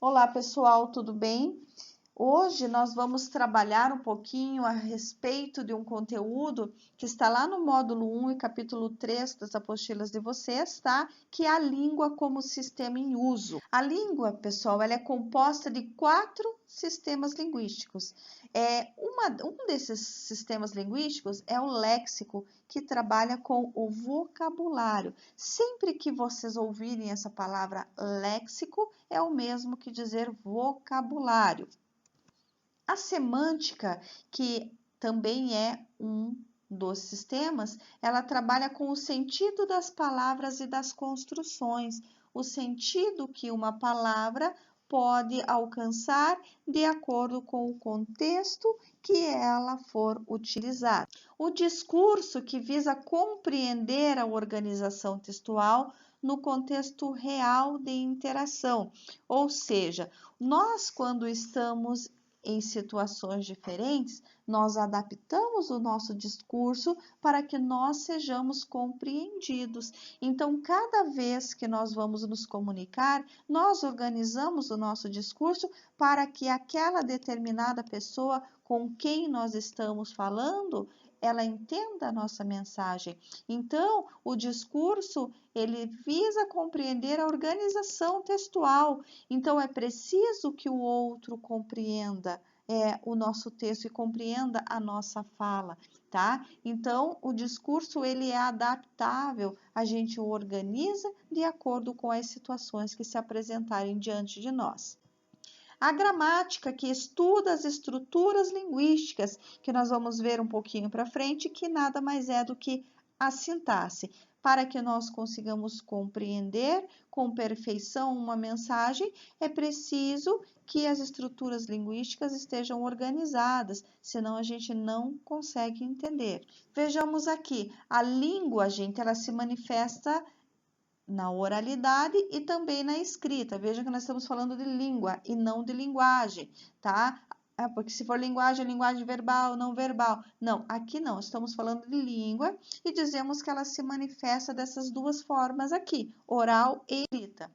Olá, pessoal, tudo bem? Hoje nós vamos trabalhar um pouquinho a respeito de um conteúdo que está lá no módulo 1 e capítulo 3 das apostilas de vocês, tá? Que é a língua como sistema em uso. A língua, pessoal, ela é composta de 4 sistemas linguísticos. Um desses sistemas linguísticos é o léxico, que trabalha com o vocabulário. Sempre que vocês ouvirem essa palavra léxico, é o mesmo que dizer vocabulário. A semântica, que também é um dos sistemas, ela trabalha com o sentido das palavras e das construções, o sentido que uma palavra pode alcançar de acordo com o contexto que ela for utilizada. O discurso, que visa compreender a organização textual no contexto real de interação, ou seja, nós, quando estamos em situações diferentes, nós adaptamos o nosso discurso para que nós sejamos compreendidos. Então, cada vez que nós vamos nos comunicar, nós organizamos o nosso discurso para que aquela determinada pessoa com quem nós estamos falando, ela entenda a nossa mensagem. Então, o discurso, ele visa compreender a organização textual. Então, é preciso que o outro compreenda o nosso texto e compreenda a nossa fala, tá? Então, o discurso, ele é adaptável, a gente o organiza de acordo com as situações que se apresentarem diante de nós. A gramática, que estuda as estruturas linguísticas, que nós vamos ver um pouquinho para frente, que nada mais é do que a sintaxe. Para que nós consigamos compreender com perfeição uma mensagem, é preciso que as estruturas linguísticas estejam organizadas, senão a gente não consegue entender. Vejamos aqui, a língua, gente, ela se manifesta na oralidade e também na escrita. Veja que nós estamos falando de língua e não de linguagem, tá? Porque se for linguagem, é linguagem verbal, não verbal. Não, aqui não, estamos falando de língua e dizemos que ela se manifesta dessas duas formas aqui, oral e escrita.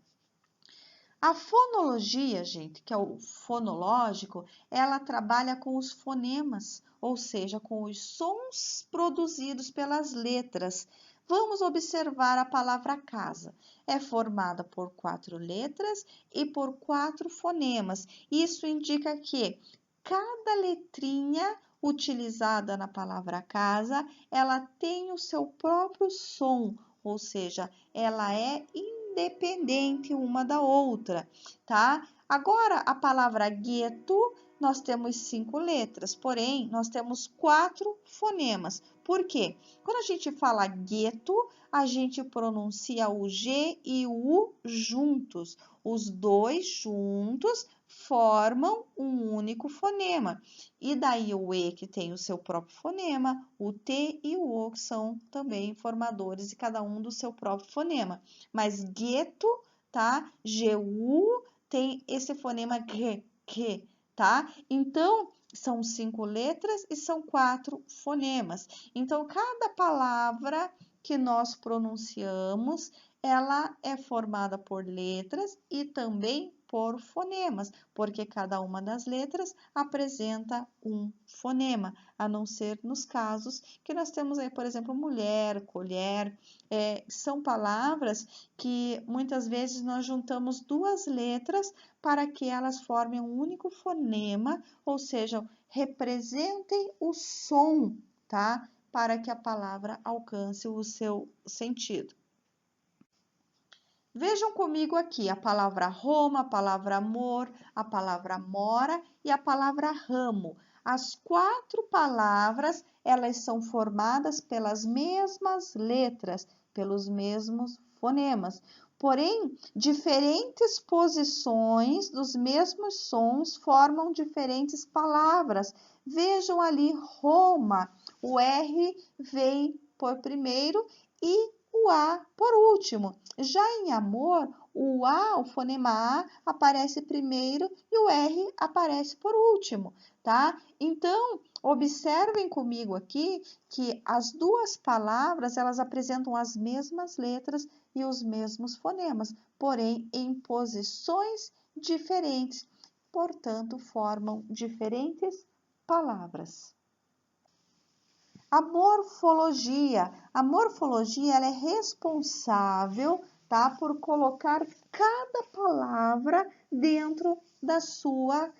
A fonologia, gente, que é o fonológico, ela trabalha com os fonemas, ou seja, com os sons produzidos pelas letras. Vamos observar a palavra casa. É formada por 4 letras e por 4 fonemas. Isso indica que cada letrinha utilizada na palavra casa, ela tem o seu próprio som, ou seja, ela é independente uma da outra, tá? Agora, a palavra gueto, nós temos 5 letras, porém, nós temos 4 fonemas. Por quê? Quando a gente fala gueto, a gente pronuncia o G e o U juntos. Os dois juntos formam um único fonema. E daí o E, que tem o seu próprio fonema, o T e o O, que são também formadores de cada um do seu próprio fonema. Mas gueto, tá? G-U tem esse fonema G, tá? Então, são 5 letras e são 4 fonemas. Então, cada palavra que nós pronunciamos, ela é formada por letras e também por fonemas, porque cada uma das letras apresenta um fonema, a não ser nos casos que nós temos aí, por exemplo, mulher, colher, são palavras que muitas vezes nós juntamos 2 letras para que elas formem um único fonema, ou seja, representem o som, tá? Para que a palavra alcance o seu sentido. Vejam comigo aqui a palavra Roma, a palavra amor, a palavra mora e a palavra ramo. As 4 palavras, elas são formadas pelas mesmas letras, pelos mesmos fonemas. Porém, diferentes posições dos mesmos sons formam diferentes palavras. Vejam ali Roma, o R vem por primeiro e o A por último. Já em amor, o A, o fonema A, aparece primeiro e o R aparece por último, tá? Então, observem comigo aqui que as 2 palavras, elas apresentam as mesmas letras e os mesmos fonemas, porém em posições diferentes, portanto, formam diferentes palavras. A morfologia ela é responsável, tá, por colocar cada palavra dentro da sua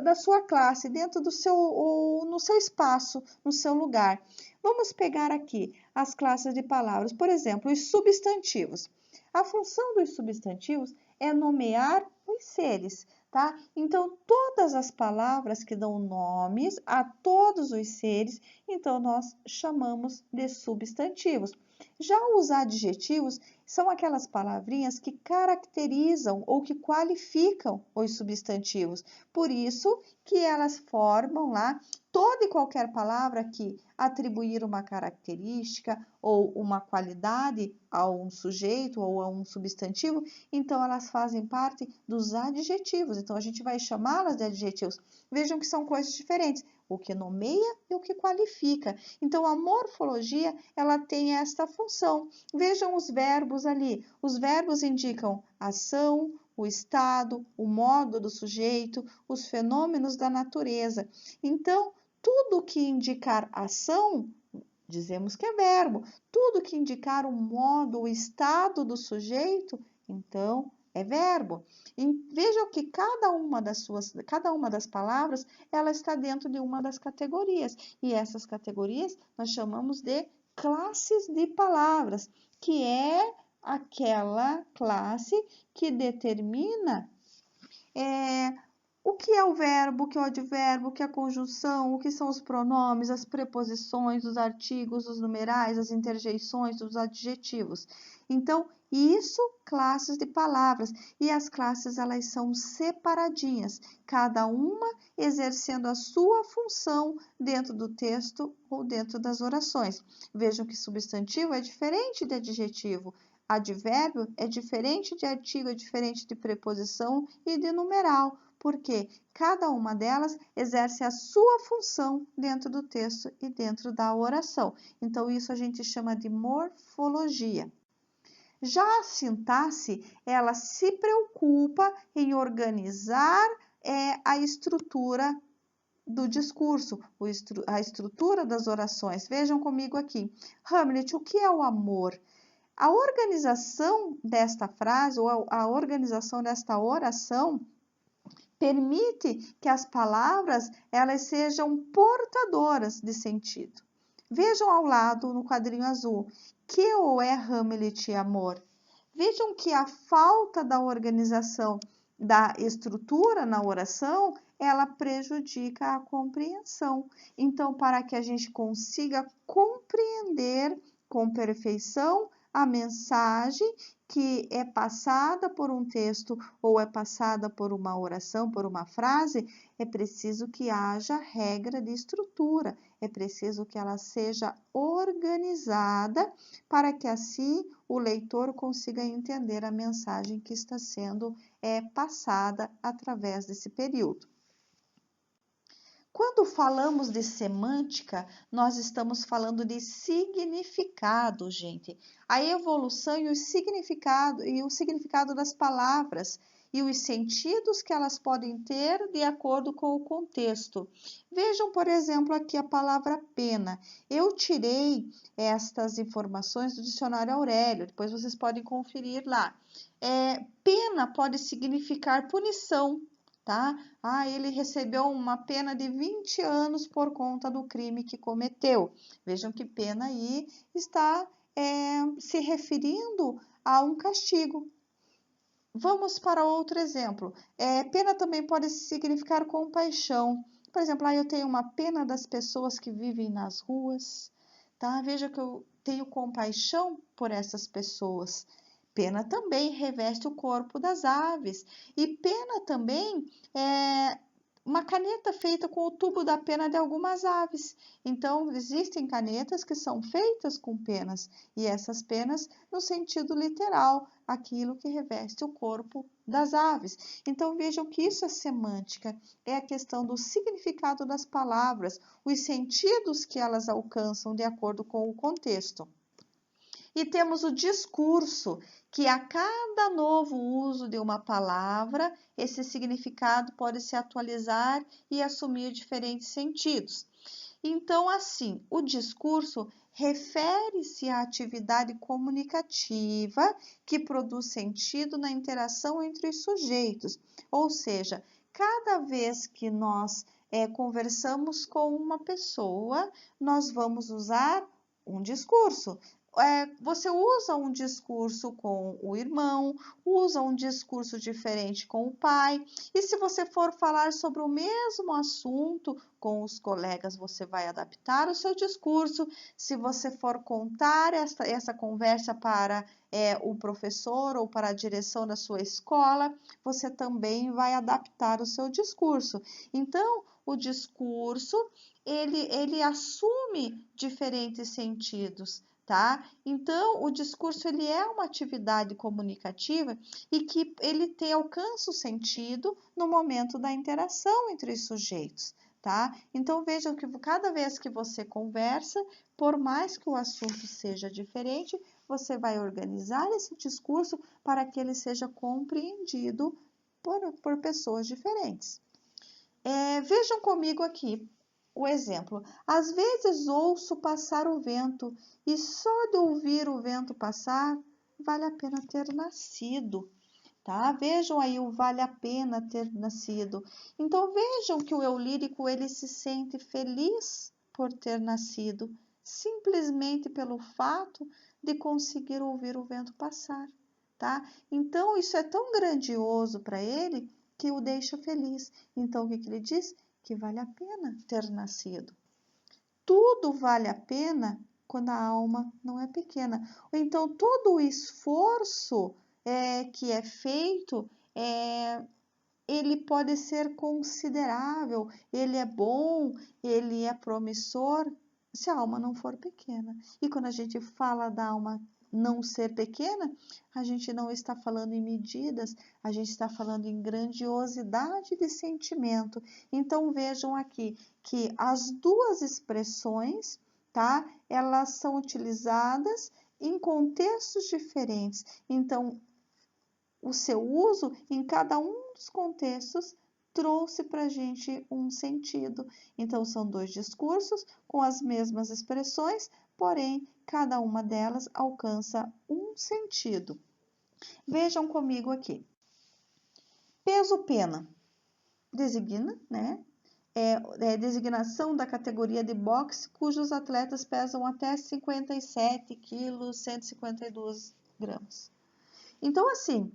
da sua classe, dentro do seu ou no seu espaço, no seu lugar. Vamos pegar aqui as classes de palavras, por exemplo, os substantivos. A função dos substantivos é nomear os seres, tá? Então, todas as palavras que dão nomes a todos os seres, então nós chamamos de substantivos. Já os adjetivos são aquelas palavrinhas que caracterizam ou que qualificam os substantivos. Por isso que elas formam lá toda e qualquer palavra que atribuir uma característica ou uma qualidade a um sujeito ou a um substantivo, então elas fazem parte dos adjetivos. Então a gente vai chamá-las de adjetivos. Vejam que são coisas diferentes, o que nomeia e o que qualifica. Então a morfologia, ela tem esta função. Vejam os verbos ali. Os verbos indicam ação, o estado, o modo do sujeito, os fenômenos da natureza. Então, tudo que indicar ação, dizemos que é verbo. Tudo que indicar o modo, o estado do sujeito, então é verbo. E vejam que cada uma das palavras, ela está dentro de uma das categorias. E essas categorias nós chamamos de classes de palavras, que é aquela classe que determina o que é o verbo, o que é o advérbio, o que é a conjunção, o que são os pronomes, as preposições, os artigos, os numerais, as interjeições, os adjetivos. Então, isso, classes de palavras. E as classes, elas são separadinhas, cada uma exercendo a sua função dentro do texto ou dentro das orações. Vejam que substantivo é diferente de adjetivo. Advérbio é diferente de artigo, é diferente de preposição e de numeral, porque cada uma delas exerce a sua função dentro do texto e dentro da oração. Então, isso a gente chama de morfologia. Já a sintaxe, ela se preocupa em organizar a estrutura do discurso, a estrutura das orações. Vejam comigo aqui. Hamlet, o que é o amor? A organização desta frase ou a organização desta oração permite que as palavras elas sejam portadoras de sentido. Vejam ao lado no quadrinho azul, que ou é Hamlet amor? Vejam que a falta da organização da estrutura na oração, ela prejudica a compreensão. Então, para que a gente consiga compreender com perfeição a mensagem que é passada por um texto ou é passada por uma oração, por uma frase, é preciso que haja regra de estrutura, é preciso que ela seja organizada para que assim o leitor consiga entender a mensagem que está sendo passada através desse período. Quando falamos de semântica, nós estamos falando de significado, gente. A evolução e o significado das palavras e os sentidos que elas podem ter de acordo com o contexto. Vejam, por exemplo, aqui a palavra pena. Eu tirei estas informações do dicionário Aurélio, depois vocês podem conferir lá. Pena pode significar punição. Tá? Ele recebeu uma pena de 20 anos por conta do crime que cometeu. Vejam que pena aí está se referindo a um castigo. Vamos para outro exemplo. Pena também pode significar compaixão. Por exemplo, eu tenho uma pena das pessoas que vivem nas ruas. Tá? Veja que eu tenho compaixão por essas pessoas. Pena também reveste o corpo das aves. E pena também é uma caneta feita com o tubo da pena de algumas aves. Então, existem canetas que são feitas com penas. E essas penas, no sentido literal, aquilo que reveste o corpo das aves. Então, vejam que isso é semântica. É a questão do significado das palavras, os sentidos que elas alcançam de acordo com o contexto. E temos o discurso, que a cada novo uso de uma palavra, esse significado pode se atualizar e assumir diferentes sentidos. Então, assim, o discurso refere-se à atividade comunicativa que produz sentido na interação entre os sujeitos. Ou seja, cada vez que nós conversamos com uma pessoa, nós vamos usar um discurso. Você usa um discurso com o irmão, usa um discurso diferente com o pai, e se você for falar sobre o mesmo assunto com os colegas, você vai adaptar o seu discurso. Se você for contar essa conversa para o professor ou para a direção da sua escola, você também vai adaptar o seu discurso. Então, o discurso, ele assume diferentes sentidos. Tá? Então, o discurso ele é uma atividade comunicativa e que ele alcança o sentido no momento da interação entre os sujeitos. Tá? Então, vejam que cada vez que você conversa, por mais que o assunto seja diferente, você vai organizar esse discurso para que ele seja compreendido por pessoas diferentes. Vejam comigo aqui o exemplo. Às vezes ouço passar o vento e só de ouvir o vento passar, vale a pena ter nascido. Tá? Vejam aí o vale a pena ter nascido. Então vejam que o eu lírico ele se sente feliz por ter nascido, simplesmente pelo fato de conseguir ouvir o vento passar, tá? Então isso é tão grandioso para ele que o deixa feliz. Então o que ele diz? Que vale a pena ter nascido. Tudo vale a pena quando a alma não é pequena. Ou então todo o esforço que é feito, ele pode ser considerável, ele é bom, ele é promissor, se a alma não for pequena. E quando a gente fala da alma não ser pequena, a gente não está falando em medidas, a gente está falando em grandiosidade de sentimento. Então vejam aqui que as duas expressões, tá? Elas são utilizadas em contextos diferentes. Então, o seu uso em cada um dos contextos trouxe para a gente um sentido. Então, são dois discursos com as mesmas expressões, porém, cada uma delas alcança um sentido. Vejam comigo aqui. Peso-pena designa, né? Designação da categoria de boxe cujos atletas pesam até 57 quilos, 152 gramas. Então, assim,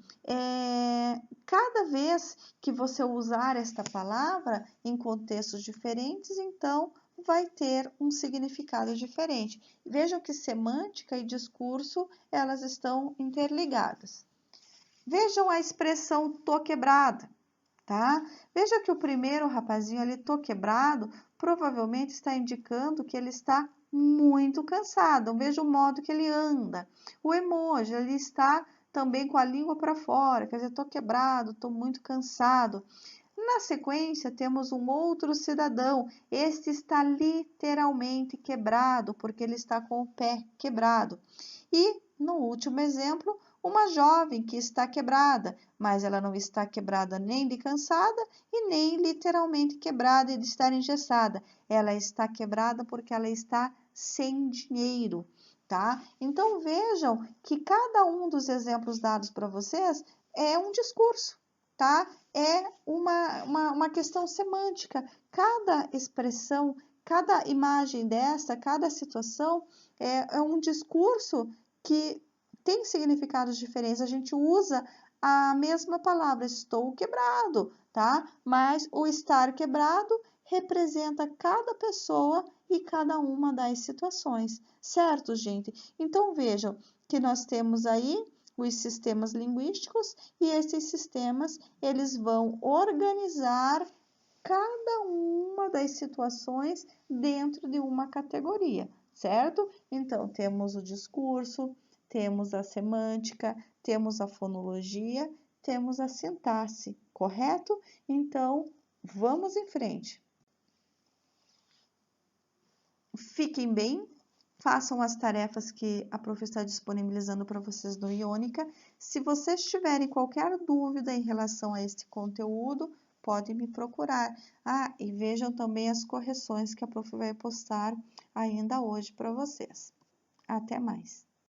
cada vez que você usar esta palavra em contextos diferentes, então vai ter um significado diferente. Vejam que semântica e discurso, elas estão interligadas. Vejam a expressão tô quebrada, tá? Veja que o primeiro rapazinho ali, tô quebrado, provavelmente está indicando que ele está muito cansado. Veja o modo que ele anda. O emoji, ele está também com a língua para fora, quer dizer, estou quebrado, estou muito cansado. Na sequência, temos um outro cidadão. Este está literalmente quebrado, porque ele está com o pé quebrado. E, no último exemplo, uma jovem que está quebrada, mas ela não está quebrada nem de cansada e nem literalmente quebrada e de estar engessada. Ela está quebrada porque ela está sem dinheiro. Tá? Então vejam que cada um dos exemplos dados para vocês é um discurso, tá? É uma questão semântica. Cada expressão, cada imagem dessa, cada situação é um discurso que tem significados diferentes. A gente usa a mesma palavra, estou quebrado, tá? Mas o estar quebrado representa cada pessoa e cada uma das situações, certo, gente? Então, vejam que nós temos aí os sistemas linguísticos e esses sistemas, eles vão organizar cada uma das situações dentro de uma categoria, certo? Então, temos o discurso, temos a semântica, temos a fonologia, temos a sintaxe, correto? Então, vamos em frente. Fiquem bem, façam as tarefas que a prof está disponibilizando para vocês no Iônica. Se vocês tiverem qualquer dúvida em relação a este conteúdo, podem me procurar. E vejam também as correções que a prof vai postar ainda hoje para vocês. Até mais!